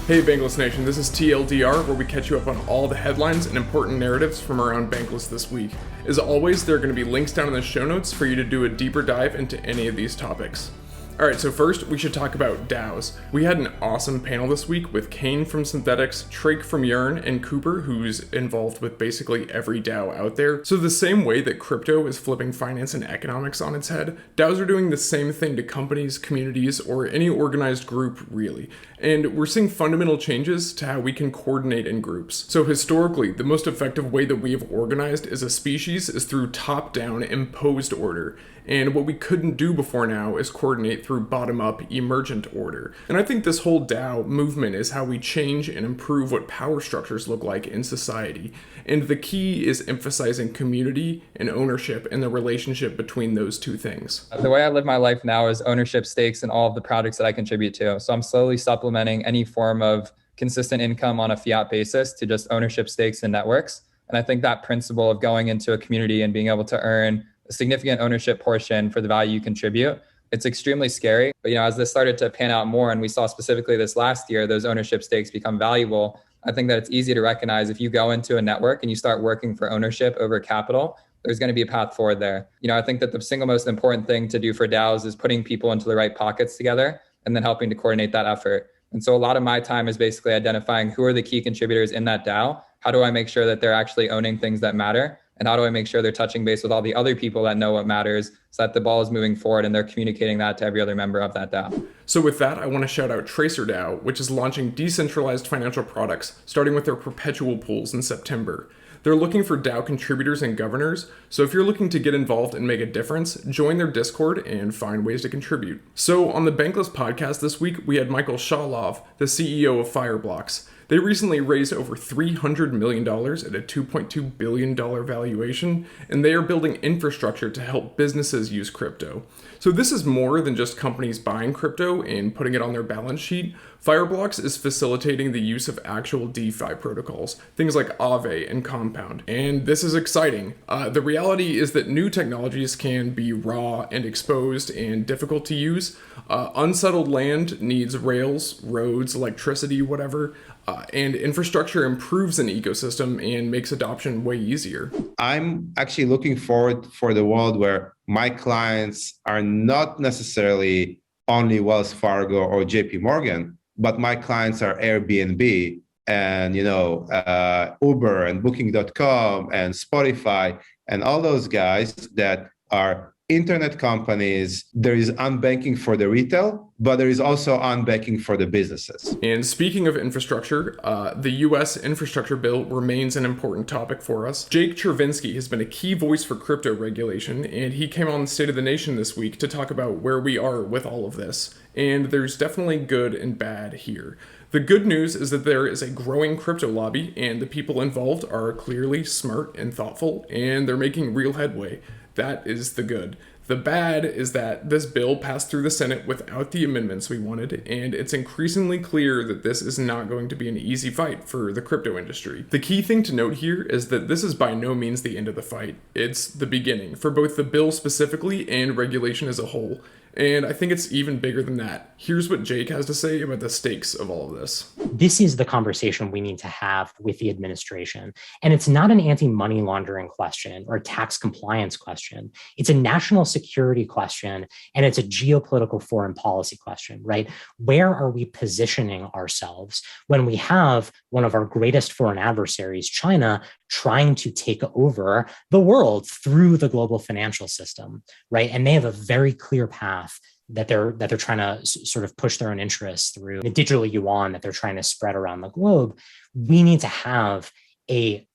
Hey Bankless Nation, this is TLDR, where we catch you up on all the headlines and important narratives from around Bankless this week. As always, there are going to be links down in the show notes for you to do a deeper dive into any of these topics. Alright, so first, we should talk about DAOs. We had an awesome panel this week with Kane from Synthetics, Trake from Yearn, and Cooper, who's involved with basically every DAO out there. So the same way that crypto is flipping finance and economics on its head, DAOs are doing the same thing to companies, communities, or any organized group, really. And we're seeing fundamental changes to how we can coordinate in groups. So historically, the most effective way that we have organized as a species is through top-down imposed order. And what we couldn't do before now is coordinate through bottom-up emergent order. And I think this whole DAO movement is how we change and improve what power structures look like in society. And the key is emphasizing community and ownership and the relationship between those two things. The way I live my life now is ownership stakes in all of the projects that I contribute to. So I'm slowly supplementing any form of consistent income on a fiat basis to just ownership stakes in networks. And I think that principle of going into a community and being able to earn a significant ownership portion for the value you contribute, it's extremely scary. But as this started to pan out more, and we saw specifically this last year, those ownership stakes become valuable, I think that it's easy to recognize if you go into a network and you start working for ownership over capital, there's going to be a path forward there. I think that the single most important thing to do for DAOs is putting people into the right pockets together and then helping to coordinate that effort. And so a lot of my time is basically identifying who are the key contributors in that DAO. How do I make sure that they're actually owning things that matter? And how do I make sure they're touching base with all the other people that know what matters so that the ball is moving forward and they're communicating that to every other member of that DAO? So with that, I want to shout out TracerDAO, which is launching decentralized financial products, starting with their perpetual pools in September. They're looking for DAO contributors and governors, so if you're looking to get involved and make a difference, join their Discord and find ways to contribute. So on the Bankless podcast this week, we had Michael Shaulov, the CEO of Fireblocks. They recently raised over $300 million at a $2.2 billion valuation, and they are building infrastructure to help businesses use crypto. So this is more than just companies buying crypto and putting it on their balance sheet. Fireblocks is facilitating the use of actual DeFi protocols, things like Aave and Compound. And this is exciting. The reality is that new technologies can be raw and exposed and difficult to use. Unsettled land needs rails, roads, electricity, whatever. And infrastructure improves an ecosystem and makes adoption way easier. I'm actually looking forward for the world where my clients are not necessarily only Wells Fargo or JP Morgan, but my clients are Airbnb and Uber and Booking.com and Spotify and all those guys that are internet companies. There is unbanking for the retail, but there is also unbanking for the businesses. And speaking of infrastructure, the US infrastructure bill remains an important topic for us. Jake Chervinsky has been a key voice for crypto regulation, and he came on the State of the Nation this week to talk about where we are with all of this. And there's definitely good and bad here. The good news is that there is a growing crypto lobby, and the people involved are clearly smart and thoughtful, and they're making real headway. That is the good. The bad is that this bill passed through the Senate without the amendments we wanted, and it's increasingly clear that this is not going to be an easy fight for the crypto industry. The key thing to note here is that this is by no means the end of the fight. It's the beginning, for both the bill specifically and regulation as a whole. And I think it's even bigger than that. Here's what Jake has to say about the stakes of all of this. This is the conversation we need to have with the administration. And it's not an anti-money laundering question or a tax compliance question. It's a national security question, and it's a geopolitical foreign policy question, right? Where are we positioning ourselves when we have one of our greatest foreign adversaries, China, trying to take over the world through the global financial system, right? And they have a very clear path that they're trying to sort of push their own interests through the digital yuan that they're trying to spread around the globe. We need to have a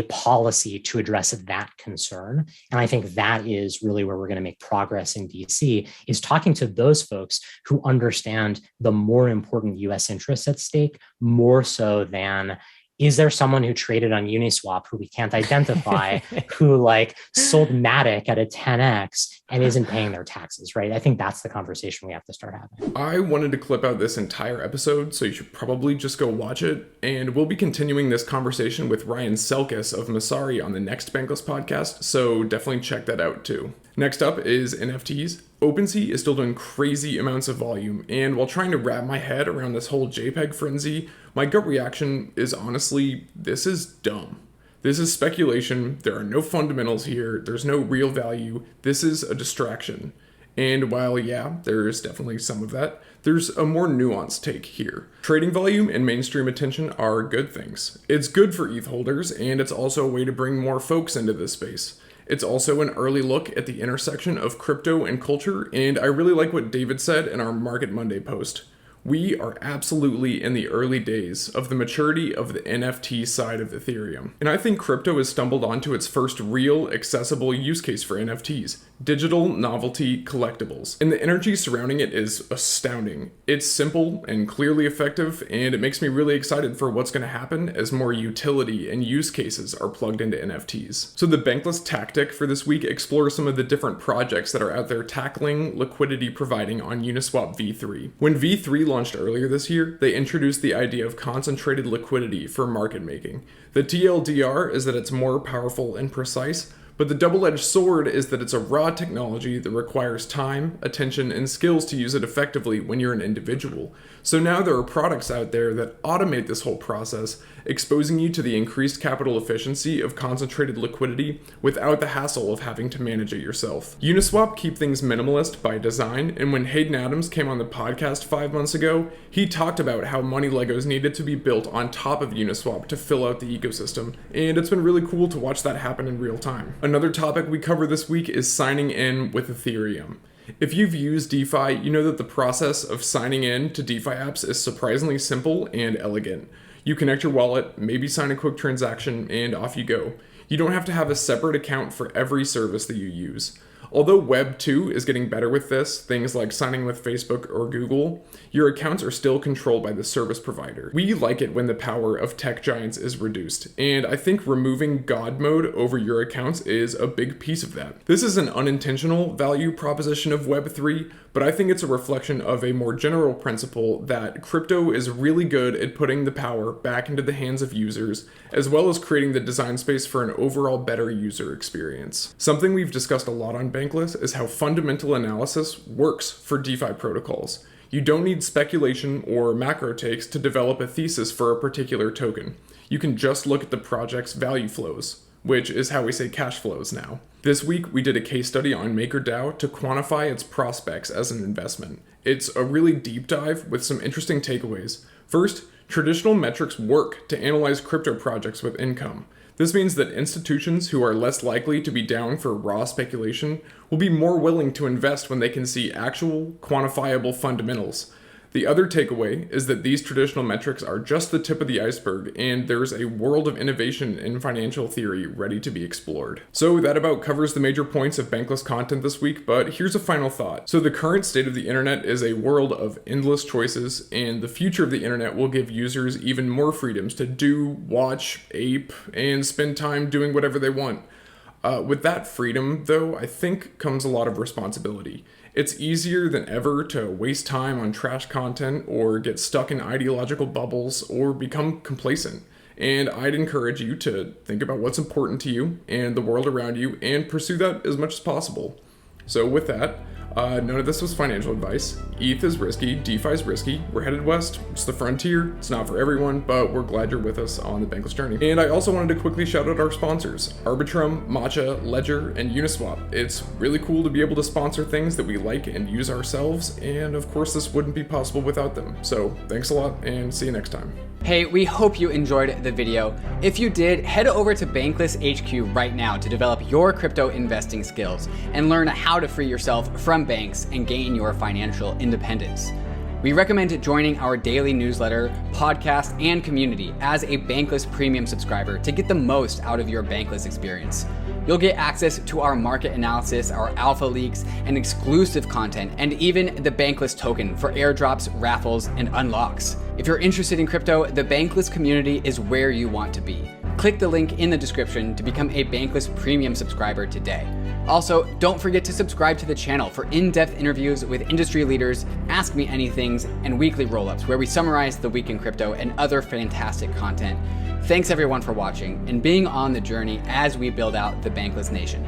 policy to address that concern. And I think that is really where we're going to make progress in DC, is talking to those folks who understand the more important US interests at stake, more so than, is there someone who traded on Uniswap who we can't identify, who sold Matic at a 10x and isn't paying their taxes, right? I think that's the conversation we have to start having. I wanted to clip out this entire episode, so you should probably just go watch it. And we'll be continuing this conversation with Ryan Selkis of Masari on the next Bankless podcast, so definitely check that out too. Next up is NFTs. OpenSea is still doing crazy amounts of volume, and while trying to wrap my head around this whole JPEG frenzy, my gut reaction is honestly, this is dumb. This is speculation, there are no fundamentals here, there's no real value, this is a distraction. And while, yeah, there is definitely some of that, there's a more nuanced take here. Trading volume and mainstream attention are good things. It's good for ETH holders, and it's also a way to bring more folks into this space. It's also an early look at the intersection of crypto and culture, and I really like what David said in our Market Monday post. We are absolutely in the early days of the maturity of the NFT side of Ethereum. And I think crypto has stumbled onto its first real accessible use case for NFTs, digital novelty collectibles. And the energy surrounding it is astounding. It's simple and clearly effective, and it makes me really excited for what's going to happen as more utility and use cases are plugged into NFTs. So the Bankless tactic for this week explores some of the different projects that are out there tackling liquidity providing on Uniswap V3. When V3 launched earlier this year, they introduced the idea of concentrated liquidity for market making. The TLDR is that it's more powerful and precise, but the double-edged sword is that it's a raw technology that requires time, attention, and skills to use it effectively when you're an individual. So now there are products out there that automate this whole process, exposing you to the increased capital efficiency of concentrated liquidity without the hassle of having to manage it yourself. Uniswap keep things minimalist by design, and when Hayden Adams came on the podcast 5 months ago, he talked about how money Legos needed to be built on top of Uniswap to fill out the ecosystem, and it's been really cool to watch that happen in real time. Another topic we cover this week is signing in with Ethereum. If you've used DeFi, you know that the process of signing in to DeFi apps is surprisingly simple and elegant. You connect your wallet, maybe sign a quick transaction, and off you go. You don't have to have a separate account for every service that you use. Although Web 2 is getting better with this, things like signing with Facebook or Google, your accounts are still controlled by the service provider. We like it when the power of tech giants is reduced, and I think removing God mode over your accounts is a big piece of that. This is an unintentional value proposition of Web 3, but I think it's a reflection of a more general principle that crypto is really good at putting the power back into the hands of users, as well as creating the design space for an overall better user experience. Something we've discussed a lot on Bankless is how fundamental analysis works for DeFi protocols. You don't need speculation or macro takes to develop a thesis for a particular token. You can just look at the project's value flows, which is how we say cash flows now. This week, we did a case study on MakerDAO to quantify its prospects as an investment. It's a really deep dive with some interesting takeaways. First, traditional metrics work to analyze crypto projects with income. This means that institutions who are less likely to be down for raw speculation will be more willing to invest when they can see actual, quantifiable fundamentals. The other takeaway is that these traditional metrics are just the tip of the iceberg, and there's a world of innovation in financial theory ready to be explored. So that about covers the major points of Bankless content this week, but here's a final thought. So the current state of the internet is a world of endless choices, and the future of the internet will give users even more freedoms to do, watch, ape, and spend time doing whatever they want. With that freedom, though, I think comes a lot of responsibility. It's easier than ever to waste time on trash content or get stuck in ideological bubbles or become complacent. And I'd encourage you to think about what's important to you and the world around you and pursue that as much as possible. So with that, none of this was financial advice. ETH is risky, DeFi is risky, we're headed west, it's the frontier, it's not for everyone, but we're glad you're with us on the Bankless journey. And I also wanted to quickly shout out our sponsors, ARBITRUM, MATCHA, Ledger, and Uniswap. It's really cool to be able to sponsor things that we like and use ourselves, and of course this wouldn't be possible without them. So thanks a lot, and see you next time. Hey, we hope you enjoyed the video. If you did, head over to Bankless HQ right now to develop your crypto investing skills and learn how to free yourself from banks and gain your financial independence. We recommend joining our daily newsletter, podcast, and community as a Bankless Premium subscriber to get the most out of your Bankless experience. You'll get access to our market analysis, our alpha leaks, and exclusive content, and even the Bankless token for airdrops, raffles, and unlocks. If you're interested in crypto, the Bankless community is where you want to be. Click the link in the description to become a Bankless Premium subscriber today. Also, don't forget to subscribe to the channel for in-depth interviews with industry leaders, Ask Me Anythings, and weekly roll-ups where we summarize the week in crypto and other fantastic content. Thanks everyone for watching and being on the journey as we build out the Bankless Nation.